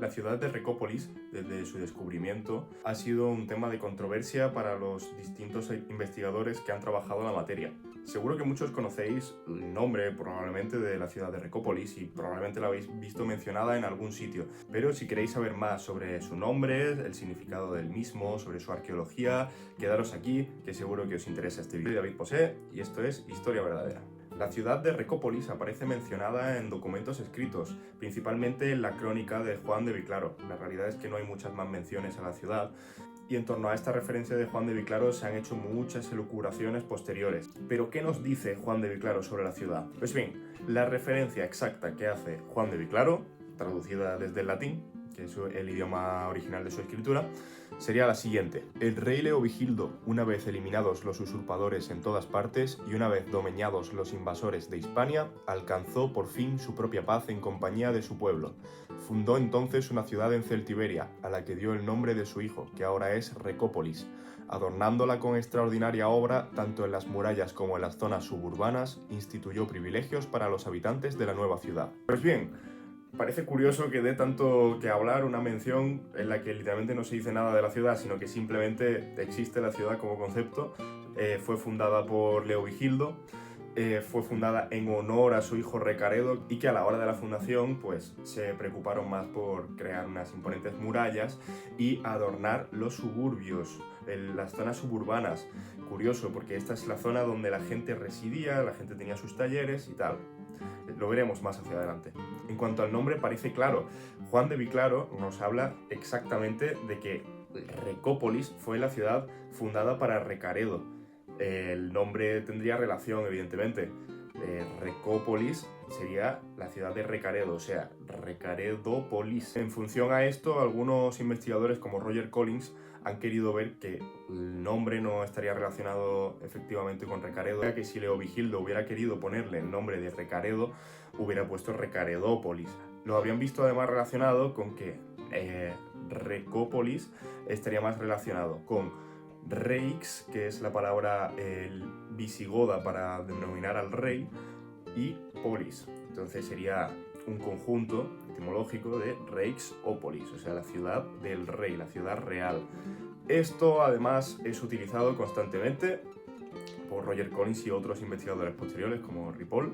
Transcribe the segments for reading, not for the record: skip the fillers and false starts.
La ciudad de Recópolis, desde su descubrimiento, ha sido un tema de controversia para los distintos investigadores que han trabajado la materia. Seguro que muchos conocéis el nombre probablemente de la ciudad de Recópolis y probablemente la habéis visto mencionada en algún sitio, pero si queréis saber más sobre su nombre, el significado del mismo, sobre su arqueología, quedaros aquí, que seguro que os interesa este vídeo. Soy David Posé y esto es Historia Verdadera. La ciudad de Recópolis aparece mencionada en documentos escritos, principalmente en la crónica de Juan de Viclaro. La realidad es que no hay muchas más menciones a la ciudad, y en torno a esta referencia de Juan de Viclaro se han hecho muchas elucubraciones posteriores. Pero ¿qué nos dice Juan de Viclaro sobre la ciudad? Pues bien, la referencia exacta que hace Juan de Viclaro, traducida desde el latín, que es el idioma original de su escritura, sería la siguiente. El rey Leovigildo, una vez eliminados los usurpadores en todas partes y una vez domeñados los invasores de Hispania, alcanzó por fin su propia paz en compañía de su pueblo. Fundó entonces una ciudad en Celtiberia, a la que dio el nombre de su hijo, que ahora es Recópolis, adornándola con extraordinaria obra, tanto en las murallas como en las zonas suburbanas, instituyó privilegios para los habitantes de la nueva ciudad. Pues bien, parece curioso que dé tanto que hablar una mención en la que literalmente no se dice nada de la ciudad, sino que simplemente existe la ciudad como concepto. Fue fundada por Leovigildo, fue fundada en honor a su hijo Recaredo, y que a la hora de la fundación pues se preocuparon más por crear unas imponentes murallas y adornar los suburbios, las zonas suburbanas. Curioso, porque esta es la zona donde la gente residía, la gente tenía sus talleres y tal. Lo veremos más hacia adelante. En cuanto al nombre, parece claro. Juan de Viclaro nos habla exactamente de que Recópolis fue la ciudad fundada para Recaredo. El nombre tendría relación, evidentemente. Recópolis sería la ciudad de Recaredo, o sea, Recaredópolis. En función a esto, algunos investigadores como Roger Collins han querido ver que el nombre no estaría relacionado efectivamente con Recaredo, ya que si Leovigildo hubiera querido ponerle el nombre de Recaredo, hubiera puesto Recaredópolis. Lo habrían visto además relacionado con que Recópolis estaría más relacionado con Reix, que es la palabra visigoda para denominar al rey, y polis. Entonces sería un conjunto etimológico de Reix o polis, o sea, la ciudad del rey, la ciudad real. Esto además es utilizado constantemente por Roger Collins y otros investigadores posteriores como Ripoll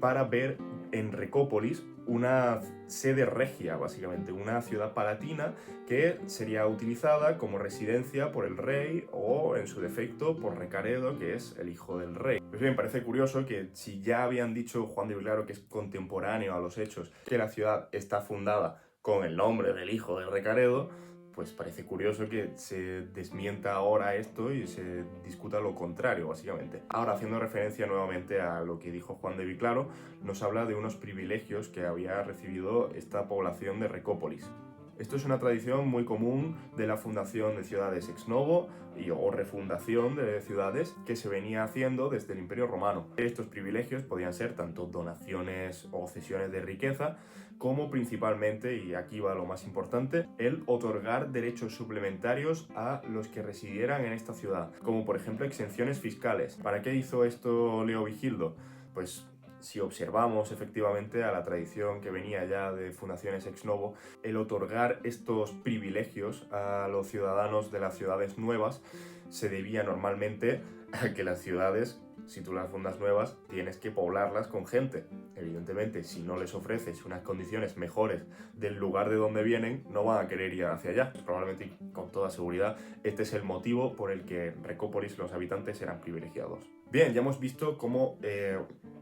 para ver en Recópolis una sede regia, básicamente, una ciudad palatina que sería utilizada como residencia por el rey o, en su defecto, por Recaredo, que es el hijo del rey. Pues bien, parece curioso que si ya habían dicho Juan de Viclaro, que es contemporáneo a los hechos, que la ciudad está fundada con el nombre del hijo de Recaredo, pues parece curioso que se desmienta ahora esto y se discuta lo contrario, básicamente. Ahora, haciendo referencia nuevamente a lo que dijo Juan de Viclaro, nos habla de unos privilegios que había recibido esta población de Recópolis. Esto es una tradición muy común de la fundación de ciudades ex novo o refundación de ciudades que se venía haciendo desde el Imperio Romano. Estos privilegios podían ser tanto donaciones o cesiones de riqueza, como principalmente, y aquí va lo más importante, el otorgar derechos suplementarios a los que residieran en esta ciudad, como por ejemplo exenciones fiscales. ¿Para qué hizo esto Leovigildo? Pues si observamos efectivamente a la tradición que venía ya de fundaciones ex novo, el otorgar estos privilegios a los ciudadanos de las ciudades nuevas se debía normalmente a que las ciudades, si tú las fundas nuevas, tienes que poblarlas con gente. Evidentemente, si no les ofreces unas condiciones mejores del lugar de donde vienen, no van a querer ir hacia allá. Probablemente, con toda seguridad, este es el motivo por el que en Recópolis los habitantes eran privilegiados. Bien, ya hemos visto cómo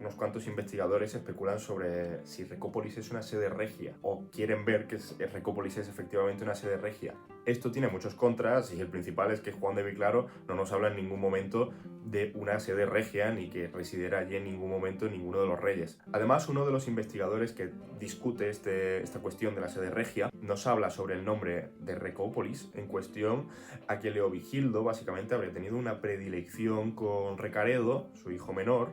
unos cuantos investigadores especulan sobre si Recópolis es una sede regia o quieren ver que Recópolis es efectivamente una sede regia. Esto tiene muchos contras y el principal es que Juan de Viclaro no nos habla en ningún momento de una sede regia ni que residiera allí en ningún momento ninguno de los reyes. Además, uno de los investigadores que discute esta cuestión de la sede regia nos habla sobre el nombre de Recópolis en cuestión a que Leovigildo básicamente habría tenido una predilección con Recaredo, su hijo menor,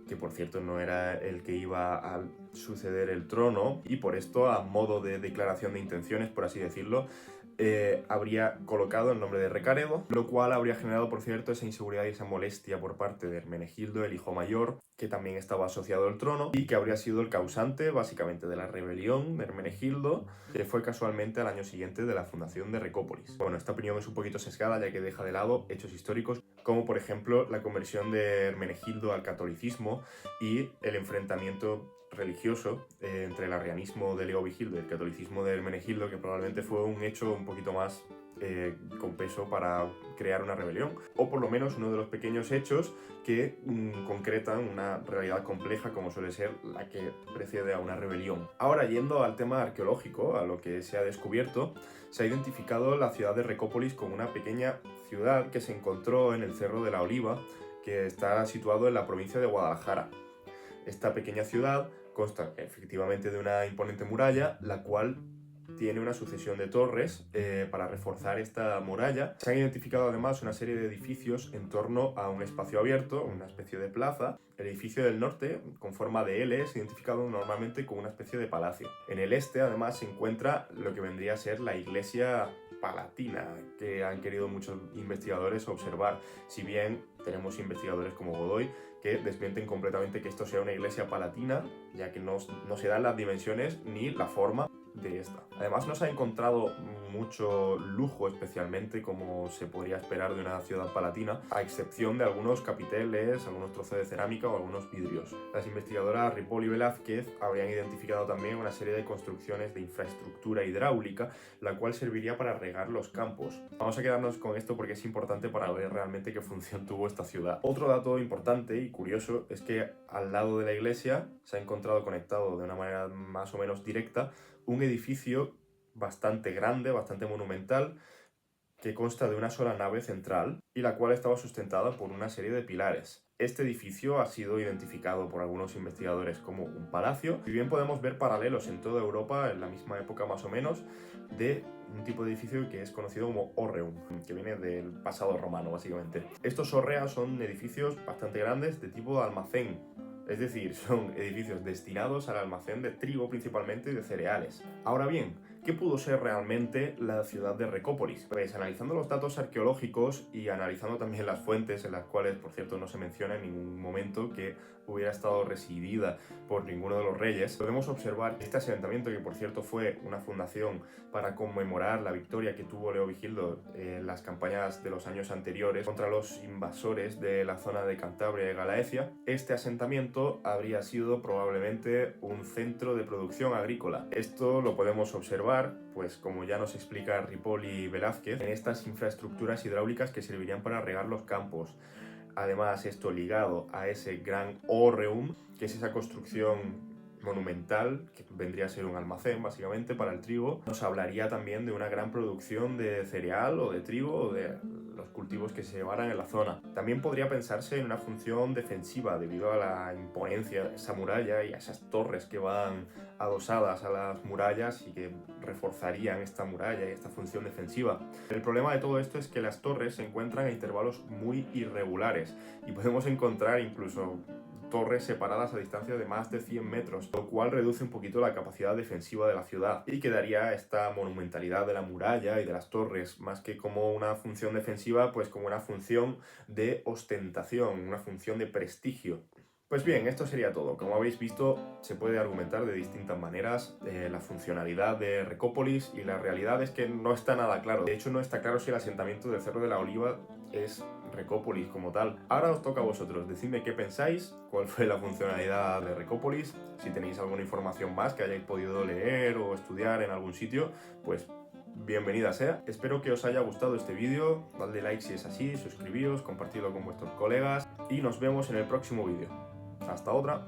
que por cierto no era el que iba a suceder el trono, y por esto, a modo de declaración de intenciones, por así decirlo, habría colocado el nombre de Recaredo, lo cual habría generado, por cierto, esa inseguridad y esa molestia por parte de Hermenegildo, el hijo mayor, que también estaba asociado al trono y que habría sido el causante, básicamente, de la rebelión de Hermenegildo, que fue casualmente al año siguiente de la fundación de Recópolis. Bueno, esta opinión es un poquito sesgada, ya que deja de lado hechos históricos, como por ejemplo la conversión de Hermenegildo al catolicismo y el enfrentamiento religioso entre el arrianismo de Leovigildo y el catolicismo de Hermenegildo, que probablemente fue un hecho un poquito más con peso para crear una rebelión, o por lo menos uno de los pequeños hechos que concretan una realidad compleja como suele ser la que precede a una rebelión. Ahora, yendo al tema arqueológico, a lo que se ha descubierto, se ha identificado la ciudad de Recópolis como una pequeña ciudad que se encontró en el Cerro de la Oliva, que está situado en la provincia de Guadalajara. Esta pequeña ciudad consta efectivamente de una imponente muralla, la cual tiene una sucesión de torres para reforzar esta muralla. Se han identificado además una serie de edificios en torno a un espacio abierto, una especie de plaza. El edificio del norte, con forma de L, es identificado normalmente como una especie de palacio. En el este, además, se encuentra lo que vendría a ser la iglesia palatina, que han querido muchos investigadores observar, si bien tenemos investigadores como Godoy que desmienten completamente que esto sea una iglesia palatina, ya que no se dan las dimensiones ni la forma de esta. Además, no se ha encontrado mucho lujo, especialmente como se podría esperar de una ciudad palatina, a excepción de algunos capiteles, algunos trozos de cerámica o algunos vidrios. Las investigadoras Ripoll y Velázquez habrían identificado también una serie de construcciones de infraestructura hidráulica, la cual serviría para regar los campos. Vamos a quedarnos con esto porque es importante para ver realmente qué función tuvo esta ciudad. Otro dato importante y curioso es que al lado de la iglesia se ha encontrado conectado de una manera más o menos directa un edificio bastante grande, bastante monumental, que consta de una sola nave central y la cual estaba sustentada por una serie de pilares. Este edificio ha sido identificado por algunos investigadores como un palacio. Si bien podemos ver paralelos en toda Europa, en la misma época más o menos, de un tipo de edificio que es conocido como horreum, que viene del pasado romano básicamente. Estos horrea son edificios bastante grandes de tipo almacén, es decir, son edificios destinados al almacén de trigo principalmente y de cereales. Ahora bien, ¿qué pudo ser realmente la ciudad de Recópolis? Pues analizando los datos arqueológicos y analizando también las fuentes en las cuales, por cierto, no se menciona en ningún momento que hubiera estado residida por ninguno de los reyes, podemos observar este asentamiento, que por cierto fue una fundación para conmemorar la victoria que tuvo Leovigildo en las campañas de los años anteriores contra los invasores de la zona de Cantabria y Galaecia. Este asentamiento habría sido probablemente un centro de producción agrícola. Esto lo podemos observar, pues como ya nos explica Ripoll y Velázquez, en estas infraestructuras hidráulicas que servirían para regar los campos. Además, esto ligado a ese gran horreum, que es esa construcción monumental, que vendría a ser un almacén básicamente para el trigo, nos hablaría también de una gran producción de cereal o de trigo o de los cultivos que se llevaran en la zona. También podría pensarse en una función defensiva debido a la imponencia de esa muralla y a esas torres que van adosadas a las murallas y que reforzarían esta muralla y esta función defensiva. El problema de todo esto es que las torres se encuentran a intervalos muy irregulares y podemos encontrar incluso torres separadas a distancia de más de 100 metros, lo cual reduce un poquito la capacidad defensiva de la ciudad y quedaría esta monumentalidad de la muralla y de las torres, más que como una función defensiva, pues como una función de ostentación, una función de prestigio. Pues bien, esto sería todo. Como habéis visto, se puede argumentar de distintas maneras la funcionalidad de Recópolis y la realidad es que no está nada claro. De hecho, no está claro si el asentamiento del Cerro de la Oliva es Recópolis como tal. Ahora os toca a vosotros, decidme qué pensáis, cuál fue la funcionalidad de Recópolis, si tenéis alguna información más que hayáis podido leer o estudiar en algún sitio, pues bienvenida sea. Espero que os haya gustado este vídeo, dadle like si es así, suscribíos, compartidlo con vuestros colegas y nos vemos en el próximo vídeo. Hasta otra.